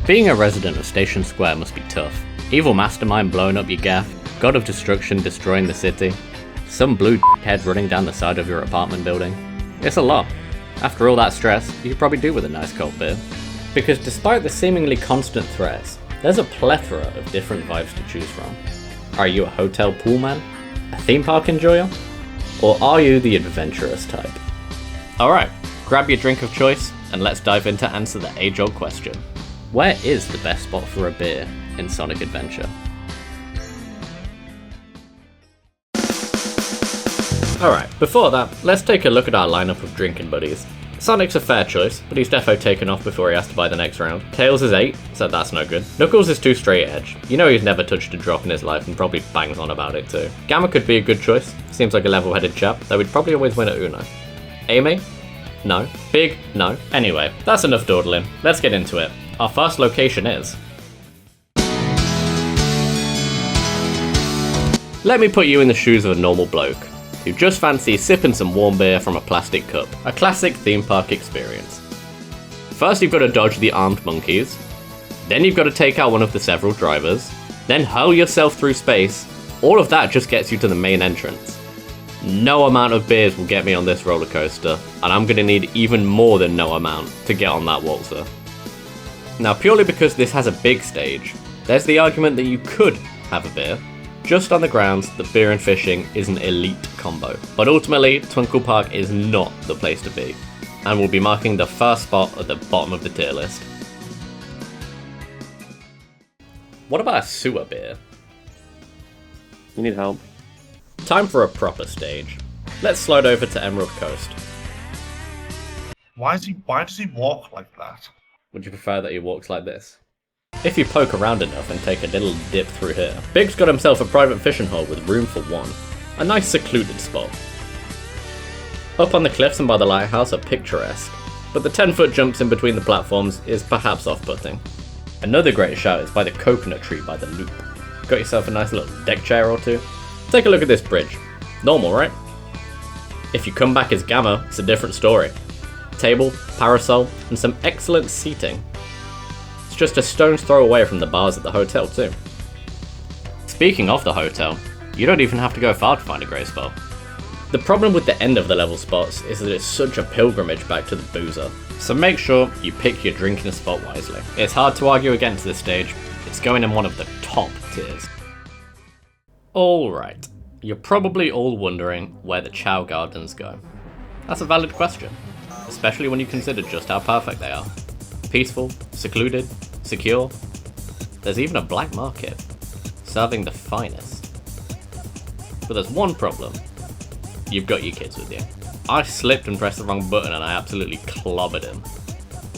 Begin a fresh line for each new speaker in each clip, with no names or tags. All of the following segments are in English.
Being a resident of Station Square must be tough. Evil mastermind blowing up your gaff, god of destruction destroying the city, some blue head running down the side of your apartment building. It's a lot. After all that stress, you could probably do with a nice cold beer. Because despite the seemingly constant threats, there's a plethora of different vibes to choose from. Are you a hotel pool man? A theme park enjoyer? Or are you the adventurous type? Alright, grab your drink of choice and let's dive in to answer the age-old question. Where is the best spot for a beer in Sonic Adventure? Alright, before that, let's take a look at our lineup of drinking buddies. Sonic's a fair choice, but he's defo taken off before he has to buy the next round. Tails is 8, so that's no good. Knuckles is too straight edge. You know he's never touched a drop in his life and probably bangs on about it too. Gamma could be a good choice, seems like a level-headed chap, though he'd probably always win at Uno. Amy? No. Big? No. Anyway, that's enough dawdling. Let's get into it. Our first location is... Let me put you in the shoes of a normal bloke who just fancies sipping some warm beer from a plastic cup. A classic theme park experience. First you've got to dodge the armed monkeys, then you've got to take out one of the several drivers, then hurl yourself through space. All of that just gets you to the main entrance. No amount of beers will get me on this roller coaster, and I'm going to need even more than no amount to get on that waltzer. Now purely because this has a big stage, there's the argument that you could have a beer, just on the grounds that beer and fishing is an elite combo. But ultimately, Twinkle Park is not the place to be, and will be marking the first spot at the bottom of the tier list. What about a sewer beer?
You need help.
Time for a proper stage. Let's slide over to Emerald Coast.
Why does he walk like that?
Would you prefer that he walks like this? If you poke around enough and take a little dip through here, Big's got himself a private fishing hole with room for one. A nice secluded spot. Up on the cliffs and by the lighthouse are picturesque, but the 10-foot jumps in between the platforms is perhaps off-putting. Another great shout is by the coconut tree by the loop. Got yourself a nice little deck chair or two? Take a look at this bridge. Normal, right? If you come back as Gamma, it's a different story. Table, parasol, and some excellent seating. Just a stone's throw away from the bars at the hotel too. Speaking of the hotel, you don't even have to go far to find a great spot. The problem with the end of the level spots is that it's such a pilgrimage back to the boozer, so make sure you pick your drinking spot wisely. It's hard to argue against this stage, it's going in one of the top tiers. Alright, you're probably all wondering where the Chow Gardens go. That's a valid question, especially when you consider just how perfect they are. Peaceful, secluded, secure. There's even a black market, serving the finest. But there's one problem. You've got your kids with you. I slipped and pressed the wrong button and I absolutely clobbered him.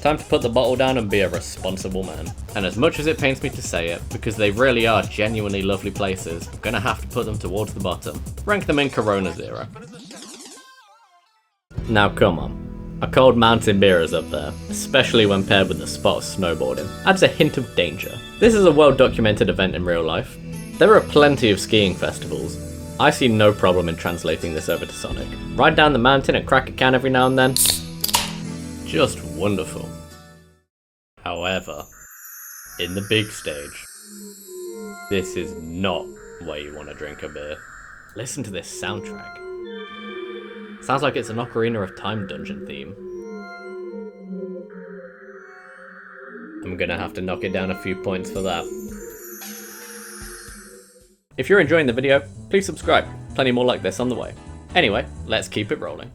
Time to put the bottle down and be a responsible man. And as much as it pains me to say it, because they really are genuinely lovely places, I'm gonna have to put them towards the bottom. Rank them in Corona 0. Now come on. A cold mountain beer is up there, especially when paired with a spot of snowboarding. Adds a hint of danger. This is a well-documented event in real life. There are plenty of skiing festivals. I see no problem in translating this over to Sonic. Ride down the mountain and crack a can every now and then. Just wonderful. However, in the big stage, this is not where you want to drink a beer. Listen to this soundtrack. Sounds like it's an Ocarina of Time dungeon theme. I'm gonna have to knock it down a few points for that. If you're enjoying the video, please subscribe. Plenty more like this on the way. Anyway, let's keep it rolling.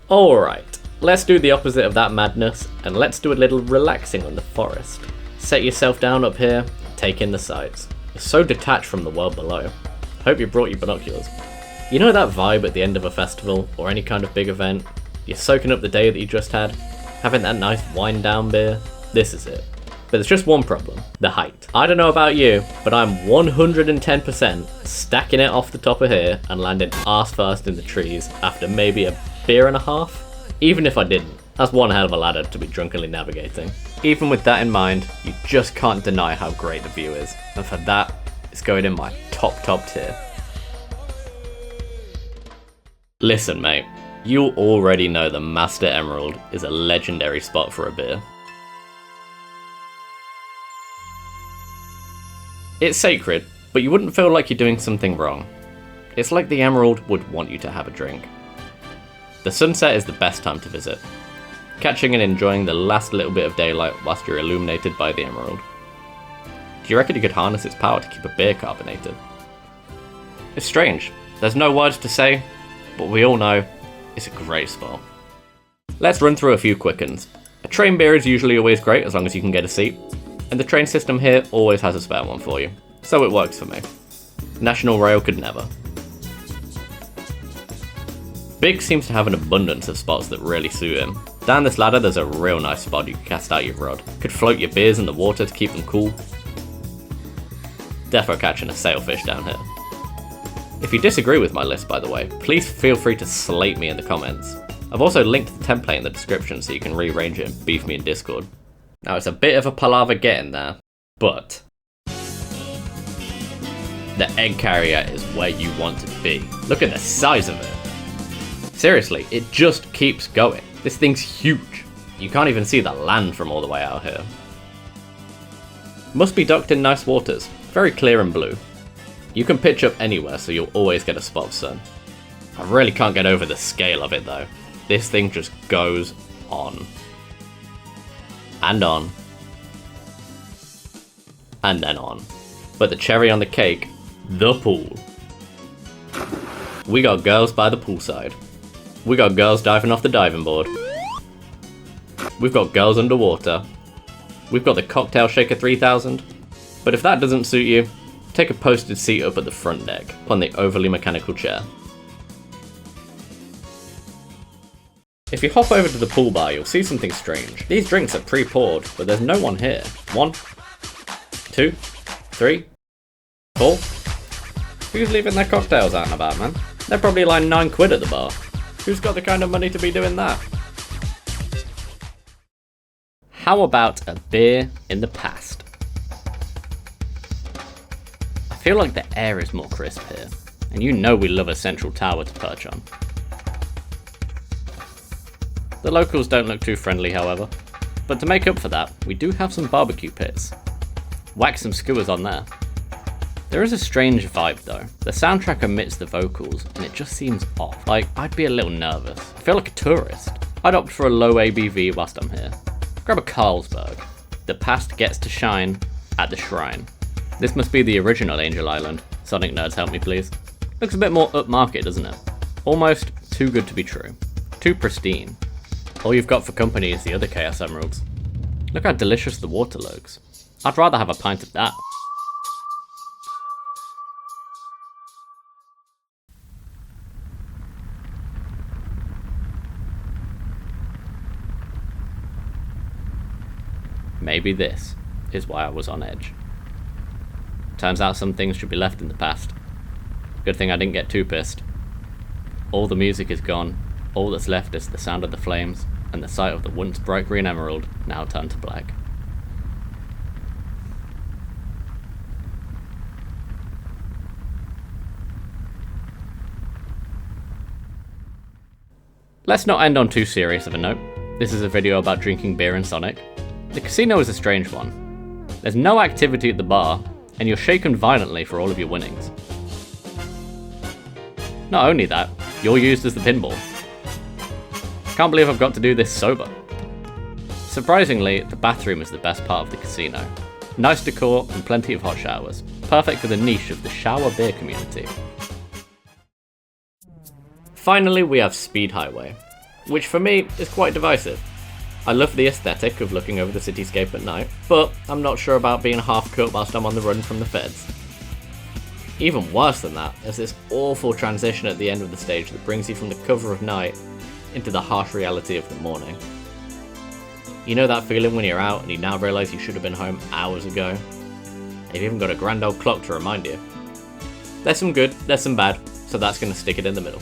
Alright, let's do the opposite of that madness, and let's do a little relaxing on the forest. Set yourself down up here, take in the sights. You're so detached from the world below. Hope you brought your binoculars. You know that vibe at the end of a festival, or any kind of big event? You're soaking up the day that you just had, having that nice wind down beer? This is it. But there's just one problem, the height. I don't know about you, but I'm 110% stacking it off the top of here and landing arse first in the trees after maybe a beer and a half? Even if I didn't, that's one hell of a ladder to be drunkenly navigating. Even with that in mind, you just can't deny how great the view is, and for that, it's going in my top tier. Listen mate, you already know the Master Emerald is a legendary spot for a beer. It's sacred, but you wouldn't feel like you're doing something wrong. It's like the Emerald would want you to have a drink. The sunset is the best time to visit, catching and enjoying the last little bit of daylight whilst you're illuminated by the Emerald. Do you reckon you could harness its power to keep a beer carbonated? It's strange, there's no words to say, but we all know it's a great spot. Let's run through a few quick ones. A train beer is usually always great as long as you can get a seat, and the train system here always has a spare one for you, so it works for me. National Rail could never. Big seems to have an abundance of spots that really suit him. Down this ladder there's a real nice spot you can cast out your rod. Could float your beers in the water to keep them cool. Defo catching a sailfish down here. If you disagree with my list, by the way, please feel free to slate me in the comments. I've also linked the template in the description so you can rearrange it and beef me in Discord. Now it's a bit of a palaver getting there, but the egg carrier is where you want to be. Look at the size of it. Seriously, it just keeps going. This thing's huge. You can't even see the land from all the way out here. Must be docked in nice waters, very clear and blue. You can pitch up anywhere so you'll always get a spot of sun. I really can't get over the scale of it though. This thing just goes on. And on. And then on. But the cherry on the cake, the pool. We got girls by the poolside. We got girls diving off the diving board. We've got girls underwater. We've got the Cocktail Shaker 3000. But if that doesn't suit you, take a posted seat up at the front deck, on the overly mechanical chair. If you hop over to the pool bar, you'll see something strange. These drinks are pre-poured, but there's no one here. 1, 2, 3, 4. Who's leaving their cocktails out and about, man? They're probably like £9 at the bar. Who's got the kind of money to be doing that? How about a beer in the past? I feel like the air is more crisp here, and you know we love a central tower to perch on. The locals don't look too friendly, however, but to make up for that, we do have some barbecue pits. Whack some skewers on there. There is a strange vibe though. The soundtrack omits the vocals and it just seems off. Like, I'd be a little nervous. I feel like a tourist. I'd opt for a low ABV whilst I'm here. Grab a Carlsberg. The past gets to shine at the shrine. This must be the original Angel Island. Sonic nerds, help me please. Looks a bit more upmarket, doesn't it? Almost too good to be true. Too pristine. All you've got for company is the other Chaos Emeralds. Look how delicious the water looks. I'd rather have a pint of that. Maybe this is why I was on edge. Turns out some things should be left in the past. Good thing I didn't get too pissed. All the music is gone. All that's left is the sound of the flames and the sight of the once bright green emerald now turned to black. Let's not end on too serious of a note. This is a video about drinking beer in Sonic. The casino is a strange one. There's no activity at the bar, and you're shaken violently for all of your winnings. Not only that, you're used as the pinball. Can't believe I've got to do this sober. Surprisingly, the bathroom is the best part of the casino. Nice decor and plenty of hot showers. Perfect for the niche of the shower beer community. Finally, we have Speed Highway, which for me is quite divisive. I love the aesthetic of looking over the cityscape at night, but I'm not sure about being half cut whilst I'm on the run from the feds. Even worse than that, there's this awful transition at the end of the stage that brings you from the cover of night into the harsh reality of the morning. You know that feeling when you're out and you now realise you should have been home hours ago? They've even got a grand old clock to remind you. There's some good, there's some bad, so that's going to stick it in the middle.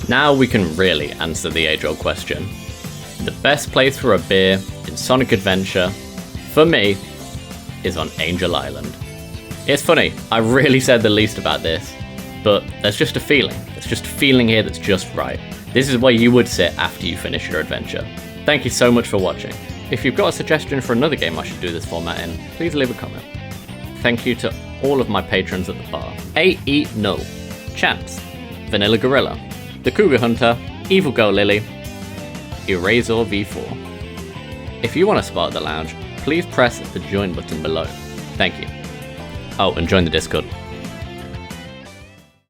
Now we can really answer the age-old question. The best place for a beer in Sonic Adventure, for me, is on Angel Island. It's funny, I really said the least about this, but there's just a feeling. There's just a feeling here that's just right. This is where you would sit after you finish your adventure. Thank you so much for watching. If you've got a suggestion for another game I should do this format in, please leave a comment. Thank you to all of my patrons at the bar. A.E. Null, Chance, Vanilla Gorilla, The Cougar Hunter, Evil Girl Lily, Erasor V4. If you want to spark the lounge, please press the join button below. Thank you. Oh, and join the Discord.